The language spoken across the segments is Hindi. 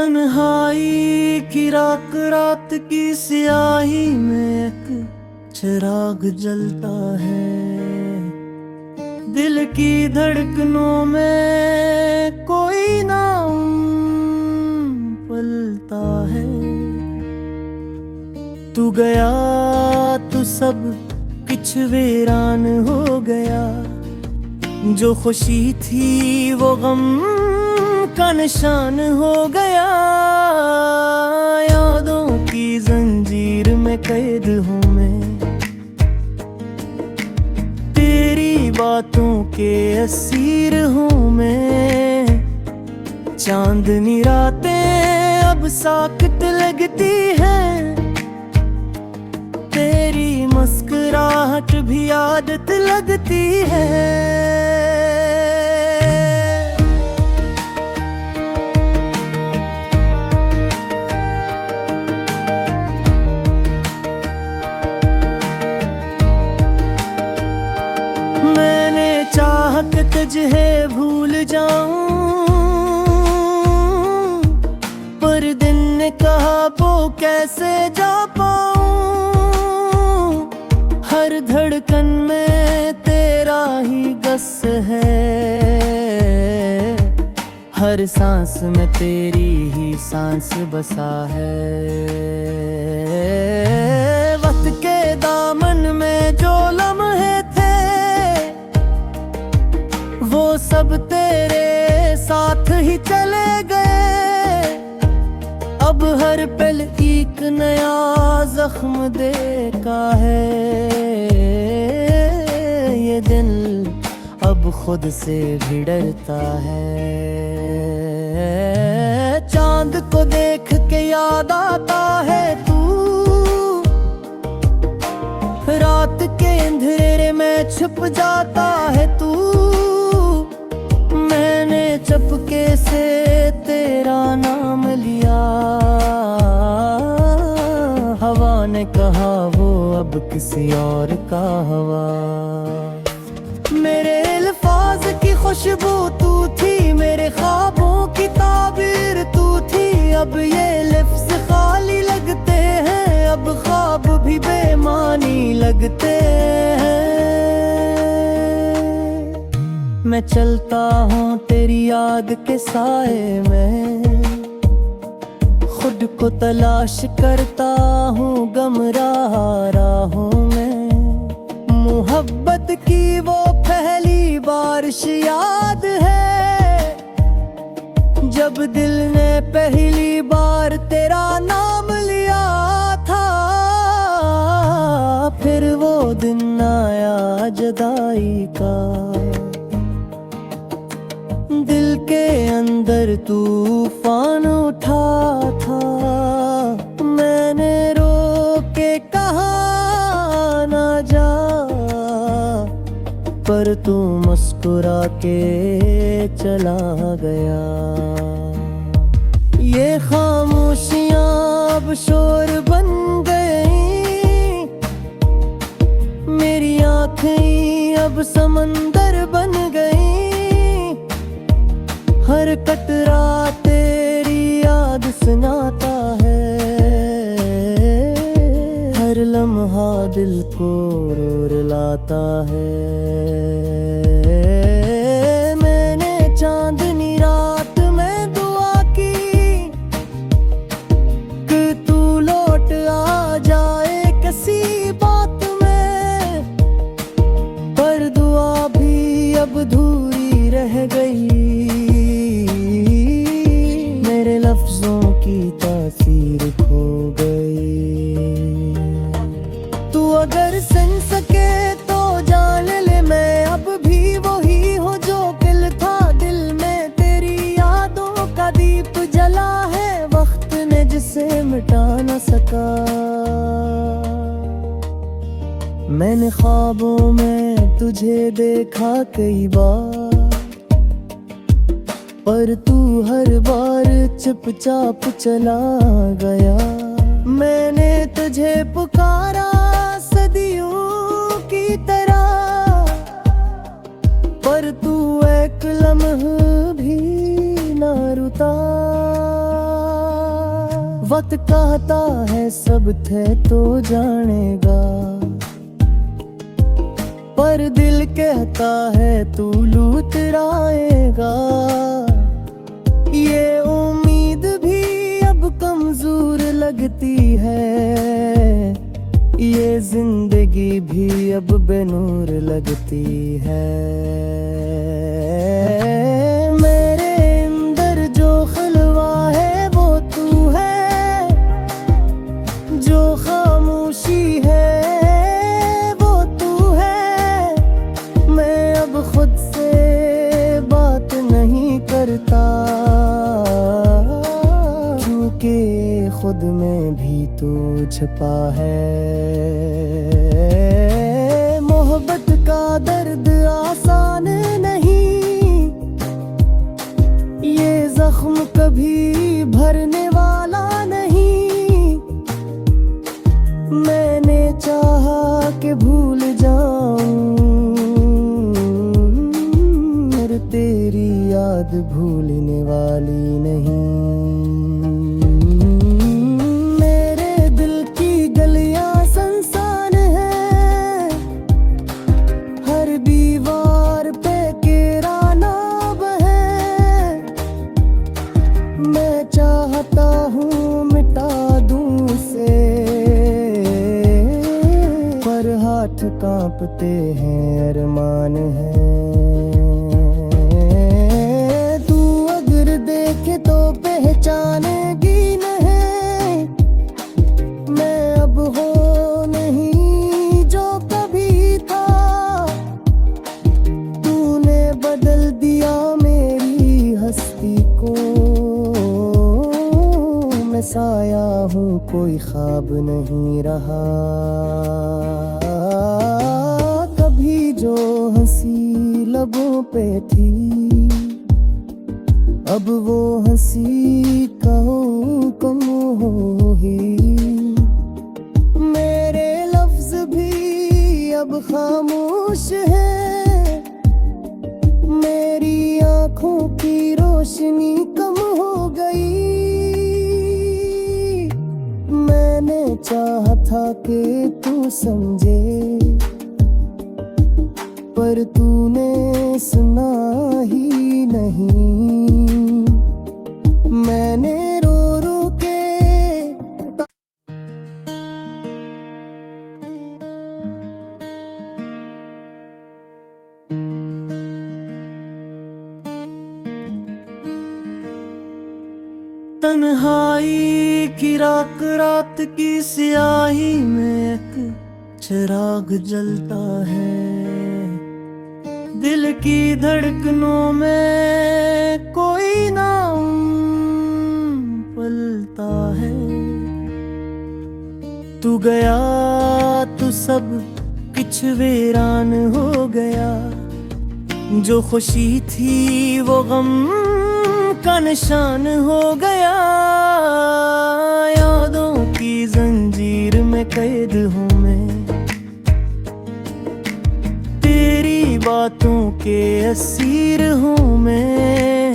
तन्हाई की रात रात की स्याही में एक चिराग जलता है। दिल की धड़कनों में कोई नाम पलता है। तू गया तो सब कुछ वीरान हो गया। जो खुशी थी वो गम का निशान हो गया। यादों की जंजीर में कैद हूँ मैं, तेरी बातों के असीर हूँ मैं। चांदनी रातें अब साकत लगती हैं, तेरी मुस्कुराहट भी आदत लगती है। चाह के तुझे भूल जाऊं, पर दिन ने कहा वो कैसे जा पाऊं। हर धड़कन में तेरा ही गस है, हर सांस में तेरी ही सांस बसा है। वक्त के दामन में जो लम्हे वो सब तेरे साथ ही चले गए। अब हर पल एक नया जख्म देखा है। ये दिल अब खुद से भी डरता है। चांद को देख के याद आता है तू, रात के अंधेरे में छुप जाता है तू। मैंने चुपके से तेरा नाम लिया, हवा ने कहा वो अब किसी और का हवा। मेरे अल्फाज की खुशबू तू थी, मेरे ख्वाबों की ताबीर तू थी। अब ये लफ्ज़ खाली लगते हैं, अब ख्वाब भी बेमानी लगते हैं। मैं चलता हूँ तेरी याद के साए में, खुद को तलाश करता हूँ, गमराह राहों में। मोहब्बत की वो पहली बारिश याद है, जब दिल ने पहली बार तेरा नाम लिया था। फिर वो दिन आया जुदाई का, दिल के अंदर तूफान उठा था। मैंने रो के कहा ना जा, पर तू मुस्कुरा के चला गया। ये खामोशियां अब शोर बन गई, मेरी आँखें अब समंदर बन गई। हर कतरा तेरी याद सुनाता है, हर लम्हा दिल को रुलाता है। मैंने चांदनी रात में दुआ की कि तू लौट आ जाए किसी बात में, पर दुआ भी अब अधूरी रह गई। लफ्जों की तासीर खो गई। तू अगर सुन सके तो जान ले, मैं अब भी वही हूँ जो दिल था। दिल में तेरी यादों का दीप जला है, वक्त ने जिसे मिटा न सका। मैंने ख्वाबों में तुझे देखा कई बार, पर तू हर बार चुपचाप चला गया। मैंने तुझे पुकारा सदियों की तरह, पर तू एक लम्हा भी ना रुता। वक्त कहता है सब थे तो जानेगा, पर दिल कहता है तू लुटराएगा। ये उम्मीद भी अब कमजोर लगती है, ये जिंदगी भी अब बेनूर लगती है। मेरे अंदर जो खलवा है वो तू है, जो खामोशी है वो तू है। मैं अब खुद से बात नहीं करता, क्योंकि खुद में भी तू छुपा है। मोहब्बत का दर्द आसान नहीं, ये जख्म कभी भरने वाला नहीं। मैंने चाहा कि भूल जाऊं, मगर तेरी याद भूलने वाली नहीं। चाहता हूँ मिटा दूँ उसे, पर हाथ कांपते हैं अरमान है। तू अगर देखे तो पहचानेगी नहीं, मैं अब हो नहीं जो कभी था। तूने बदल दिया मेरी हस्ती को, साया हूँ कोई ख्वाब नहीं रहा। कभी जो हंसी लबों पे थी, अब वो हंसी कहूँ कम हो ही। मेरे लफ्ज भी अब खामोश है, मेरी आँखों की रोशनी कम हो गई। मैंने चाहा था कि तू समझे, पर तूने सुना ही नहीं। मैंने रो रो के तन्हाई की रात की स्याही में एक चिराग जलता है। दिल की धड़कनों में कोई नाम पलता है। तू गया तो सब कुछ वीरान हो गया, जो खुशी थी वो गम का निशान हो गया। यादों की जंजीर में कैद हूँ मैं, तेरी बातों के असीर हूँ मैं।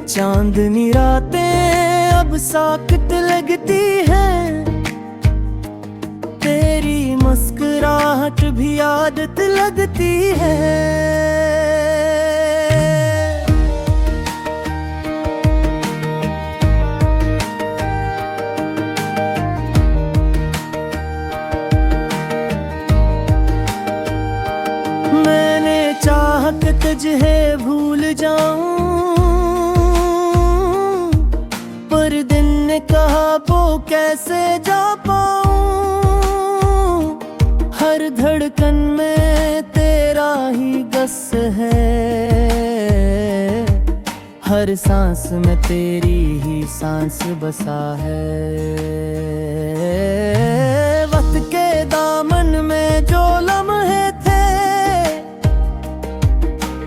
चांदनी रातें अब साकत लगती हैं, तेरी मुस्कुराहट भी आदत लगती है। चाहत तुझे भूल जाऊं, पर दिन ने कहा वो कैसे जा पाऊं। हर धड़कन में तेरा ही गस है, हर सांस में तेरी ही सांस बसा है। वक्त के दामन में जो लम्हे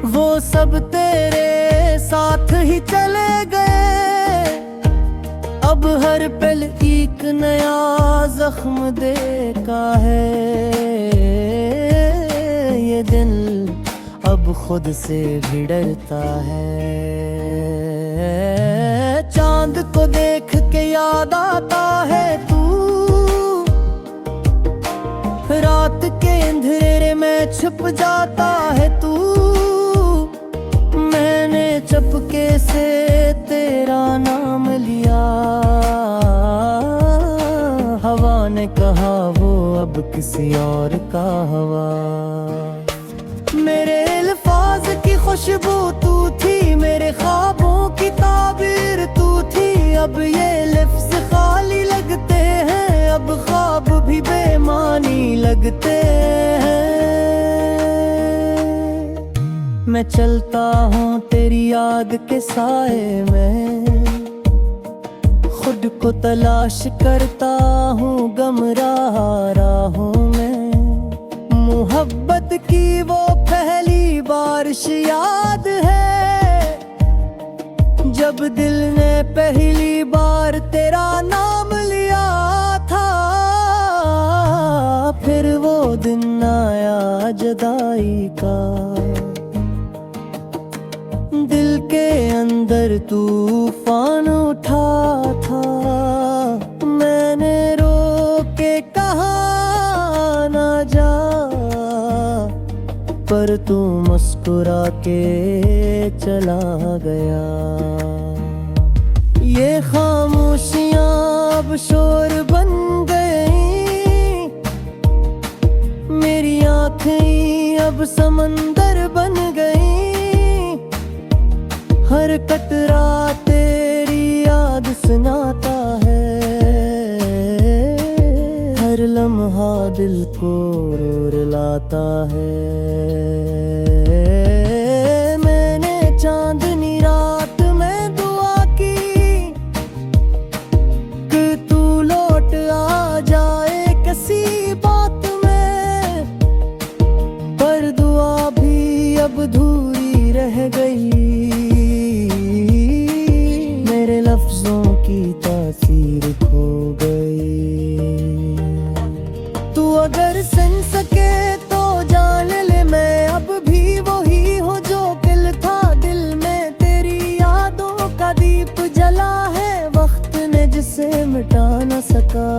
वो सब तेरे साथ ही चले गए। अब हर पल एक नया जख्म देता है। ये दिल अब खुद से भी डरता है। चांद को देख के याद आता है तू। रात के अंधेरे में छुप जाता है तू। मैंने चुपके से तेरा नाम लिया, हवा ने कहा वो अब किसी और का हवा। मेरे अल्फाज की खुशबू तू थी, मेरे ख्वाबों की ताबीर तू थी। अब ये लफ्ज़ खाली लगते हैं, अब ख्वाब भी बेमानी लगते हैं। मैं चलता हूँ तेरी याद के साए में, खुद को तलाश करता हूँ गमराह राहों में। मोहब्बत की वो पहली बारिश याद है, जब दिल ने पहली बार तेरा नाम लिया था। फिर वो दिन आया जुदाई का, दिल के अंदर तूफान उठा था। मैंने रो के कहा ना जा, पर तू मुस्कुरा के चला गया। ये खामोशियां अब शोर बन गई, मेरी आँखें अब समंदर बन गई। हर कतरा तेरी याद सुनाता है, हर लम्हा दिल को रुलाता है। मैंने चांदनी रात में दुआ की कि तू लौट आ जाए किसी बात में, पर दुआ भी अब अधूरी रह गई। मेरे लफ्जों की तासीर खो गई। तू अगर सुन सके तो जान ले, मैं अब भी वही हूँ जो दिल था। दिल में तेरी यादों का दीप जला है, वक्त ने जिसे मिटा न सका।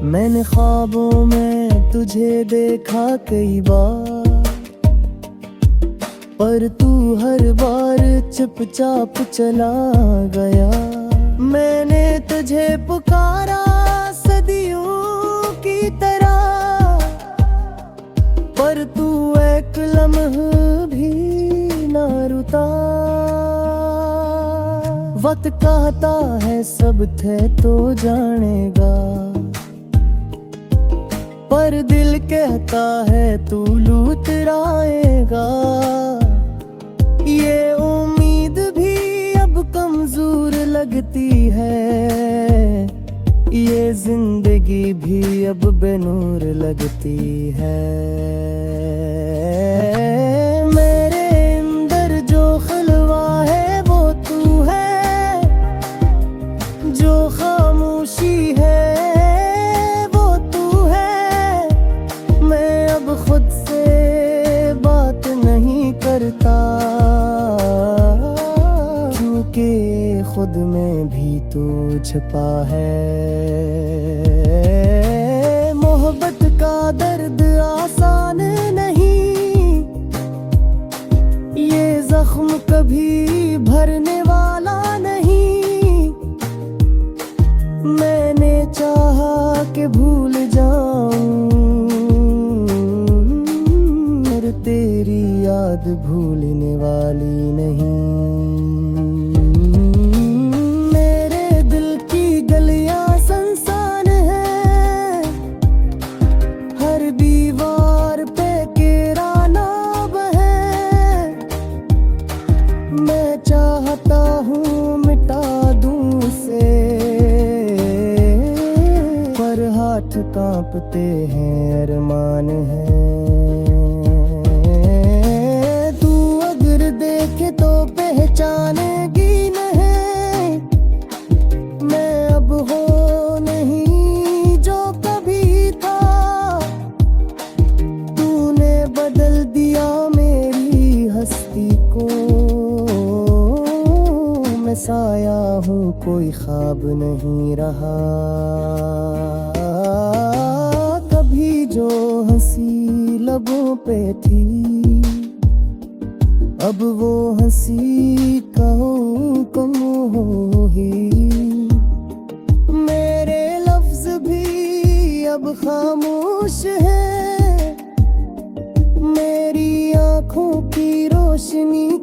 मैंने ख्वाबों में तुझे देखा कई बार, पर तू हर बार चुपचाप चला गया। मैंने तुझे पुकारा सदियों की तरह, पर तू एक लम्हा भी ना रुका। वक्त कहता है सब थे तो जानेगा, पर दिल कहता है तू लुटराएगा। ये उम्मीद भी अब कमजोर लगती है, ये जिंदगी भी अब बेनूर लगती है। मेरे अंदर जो खलवा है वो तू है, जो खामोशी है वो तू है। मैं अब खुद से बात नहीं करता, क्योंकि खुद में भी तू छुपा है। मोहब्बत का दर्द आसान नहीं, ये जख्म कभी भरने वाला नहीं। मैंने चाहा कि भूल जाऊं, मगर तेरी याद भूलने वाली नहीं। चाहता हूँ मिटा दूँ उसे, पर हाथ कांपते हैं अरमान है। तू अगर देखे तो पहचानेगी नहीं, मैं अब हो नहीं जो कभी था। तूने बदल दिया मेरी हस्ती को, मैं साया हूँ, कोई ख्वाब नहीं रहा। कभी जो हंसी लबों पे थी, अब वो हंसी कहूँ कम ही। मेरे लफ्ज भी अब खामोश है, मेरी आँखों की रोशनी